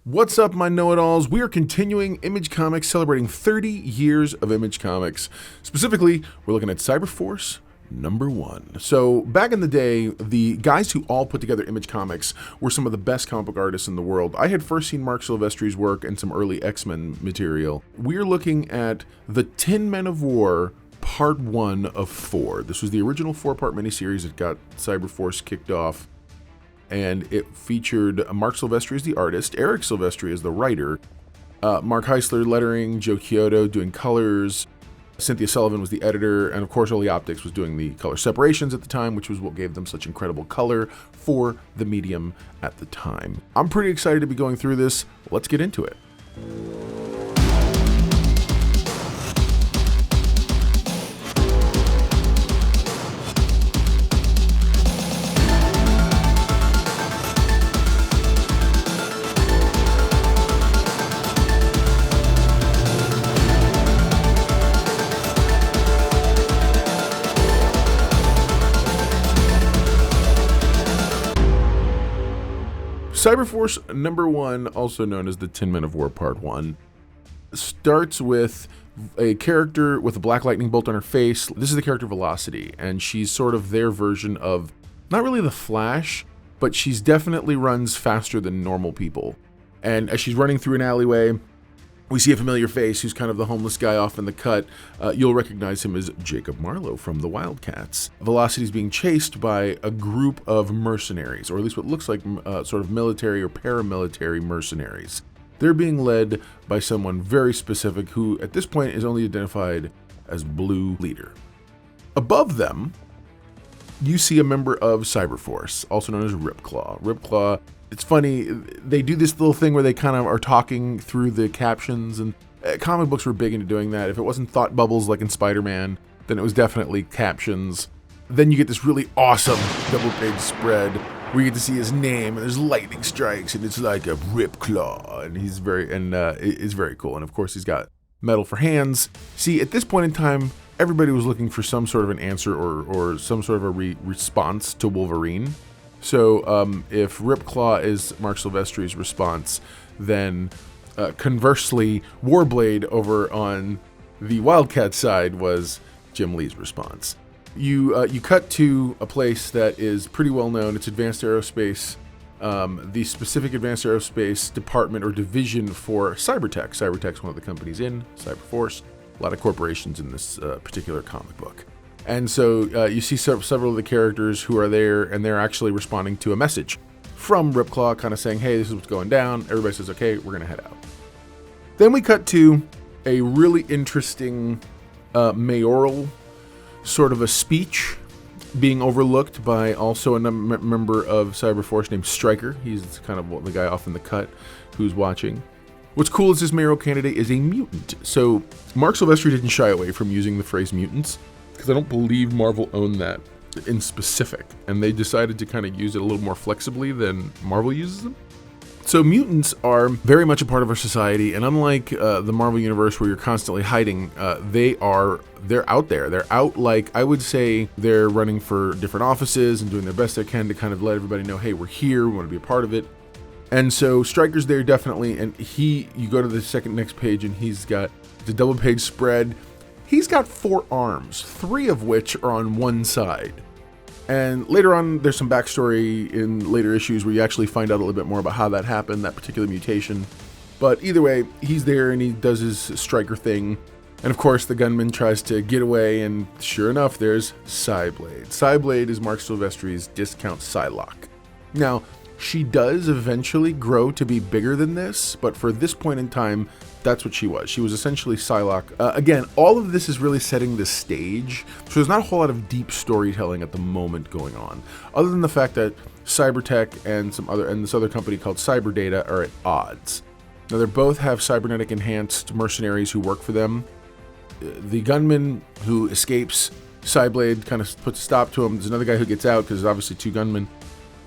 What's up, my know-it-alls? We are continuing Image Comics, celebrating 30 years of Image Comics. Specifically, we're looking at Cyberforce #1. So, back in the day, the guys who all put together Image Comics were some of the best comic book artists in the world. I had first seen Marc Silvestri's work and some early X-Men material. We're looking at the 10 Men of War, Part 1 of 4. This was the original 4-part miniseries that got Cyberforce kicked off. And it featured Marc Silvestri as the artist, Eric Silvestri as the writer, Mark Heisler lettering, Joe Chiodo doing colors, Cynthia Sullivan was the editor, and of course Oli Optics was doing the color separations at the time, which was what gave them such incredible color for the medium at the time. I'm pretty excited to be going through this. Let's get into it. Cyberforce #1, also known as the 10 Men of War Part 1, starts with a character with a black lightning bolt on her face. This is the character Velocity, and she's sort of their version of, not really the Flash, but she's definitely runs faster than normal people. And as she's running through an alleyway, we see a familiar face who's kind of the homeless guy off in the cut. You'll recognize him as Jacob Marlowe from the Wildcats. Velocity's being chased by a group of mercenaries, or at least what looks like sort of military or paramilitary mercenaries. They're being led by someone very specific who at this point is only identified as Blue Leader. Above them, you see a member of Cyberforce, also known as Ripclaw. Ripclaw, it's funny, they do this little thing where they kind of are talking through the captions, and comic books were big into doing that. If it wasn't thought bubbles like in Spider-Man, then it was definitely captions. Then you get this really awesome double-page spread where you get to see his name, and there's lightning strikes, and it's like a Ripclaw, and he's it's very cool. And of course, he's got metal for hands. See, at this point in time, everybody was looking for some sort of an answer or some sort of a response to Wolverine. So if Ripclaw is Marc Silvestri's response, then conversely, Warblade over on the Wildcat side was Jim Lee's response. You cut to a place that is pretty well known. It's Advanced Aerospace, the specific Advanced Aerospace department or division for Cybertech. Cybertech's one of the companies in Cyberforce. A lot of corporations in this particular comic book. And so you see several of the characters who are there, and they're actually responding to a message from Ripclaw, kind of saying, hey, this is what's going down. Everybody says, okay, we're going to head out. Then we cut to a really interesting mayoral sort of a speech being overlooked by also a member of Cyberforce named Stryker. He's kind of the guy off in the cut who's watching. What's cool is this mayoral candidate is a mutant. So Marc Silvestri didn't shy away from using the phrase mutants, because I don't believe Marvel owned that in specific, and they decided to kind of use it a little more flexibly than Marvel uses them. So mutants are very much a part of our society, and unlike the Marvel universe where you're constantly hiding, they're out there. They're out, like, I would say they're running for different offices and doing their best they can to kind of let everybody know, hey, we're here, we want to be a part of it. And so Stryker's there definitely, and you go to the next page, and he's got the double page spread. He's got 4 arms, 3 of which are on one side. And later on, there's some backstory in later issues where you actually find out a little bit more about how that happened, that particular mutation. But either way, he's there and he does his Stryker thing. And of course, the gunman tries to get away, and sure enough, there's Cyblade. Cyblade is Marc Silvestri's discount Psylocke. Now, she does eventually grow to be bigger than this, but for this point in time, that's what she was. She was essentially Psylocke. Again, all of this is really setting the stage, so there's not a whole lot of deep storytelling at the moment going on, other than the fact that Cybertech and this other company called Cyberdata are at odds. Now, they both have cybernetic enhanced mercenaries who work for them. The gunman who escapes Cyblade kind of puts a stop to him. There's another guy who gets out because there's obviously 2 gunmen.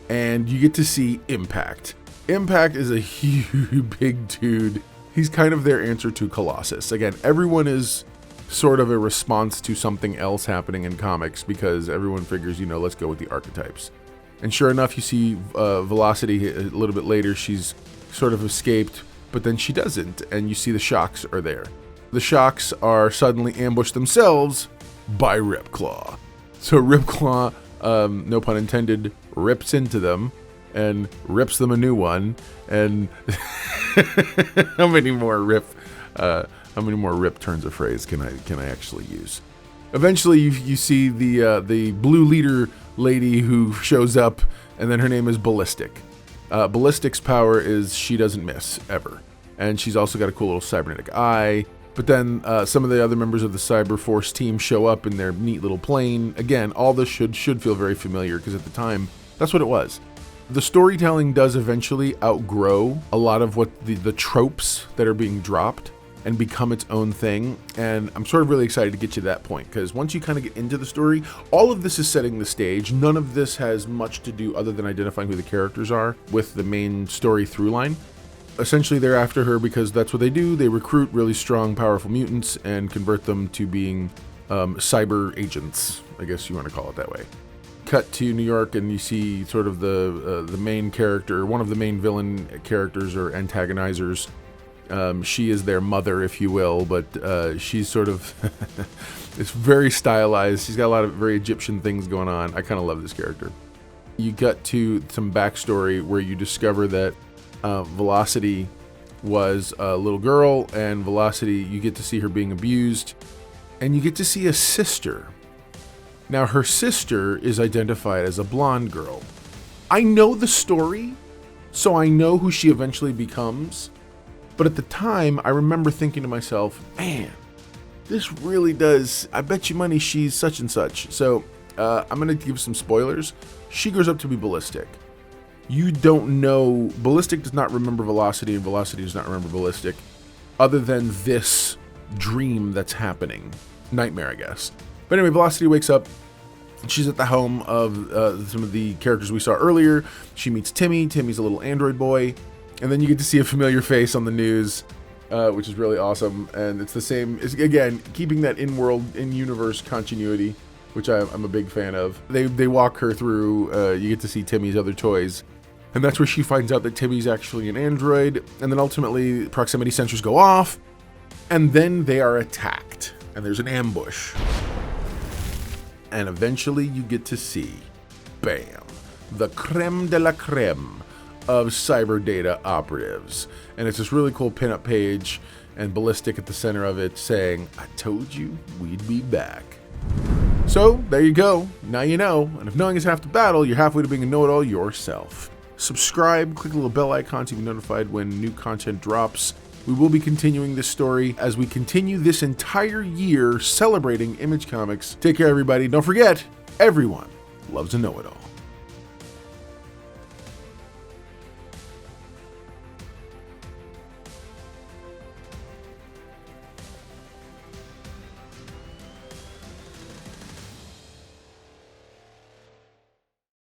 And you get to see Impact. Impact is a huge, big dude. He's kind of their answer to Colossus. Again, everyone is sort of a response to something else happening in comics because everyone figures, let's go with the archetypes. And sure enough, you see Velocity a little bit later. She's sort of escaped, but then she doesn't, and you see the S.H.O.C.s are there. The S.H.O.C.s are suddenly ambushed themselves by Ripclaw. So Ripclaw, no pun intended, rips into them and rips them a new one. And how many more rip turns of phrase can I actually use? Eventually, you see the blue leader lady who shows up, and then her name is Ballistic. Ballistic's power is she doesn't miss ever, and she's also got a cool little cybernetic eye. But then some of the other members of the Cyberforce team show up in their neat little plane. Again, all this should feel very familiar, because at the time, that's what it was. The storytelling does eventually outgrow a lot of what the tropes that are being dropped and become its own thing. And I'm sort of really excited to get you to that point, because once you kind of get into the story, all of this is setting the stage. None of this has much to do other than identifying who the characters are with the main story through line. Essentially, they're after her because that's what they do. They recruit really strong, powerful mutants and convert them to being cyber agents, I guess you want to call it that way. Cut to New York, and you see sort of the main character, one of the main villain characters or antagonizers. She is their mother, if you will, but she's sort of it's very stylized. She's got a lot of very Egyptian things going on. I kind of love this character. You got to some backstory where you discover that Velocity was a little girl, and Velocity, you get to see her being abused, and you get to see a sister. Now, her sister is identified as a blonde girl. I know the story, so I know who she eventually becomes, but at the time, I remember thinking to myself, man, this really does, I bet you money she's such and such. So I'm going to give some spoilers. She grows up to be Ballistic. You don't know, Ballistic does not remember Velocity, and Velocity does not remember Ballistic, other than this dream that's happening. Nightmare, I guess. But anyway, Velocity wakes up. She's at the home of some of the characters we saw earlier. She meets Timmie. Timmie's a little android boy. And then you get to see a familiar face on the news, which is really awesome. And it's the same, again, keeping that in-world, in-universe continuity, which I'm a big fan of. They walk her through, you get to see Timmie's other toys. And that's where she finds out that Timmie's actually an android. And then ultimately, proximity sensors go off. And then they are attacked. And there's an ambush. And eventually you get to see, bam, the creme de la creme of Cybernetic Operatives. And it's this really cool pinup page, and Ballistic at the center of it saying, I told you we'd be back. So there you go. Now you know. And if knowing is half the battle, you're halfway to being a know-it-all yourself. Subscribe, click the little bell icon to be notified when new content drops. We will be continuing this story as we continue this entire year celebrating Image Comics. Take care, everybody. Don't forget, everyone loves a know-it-all.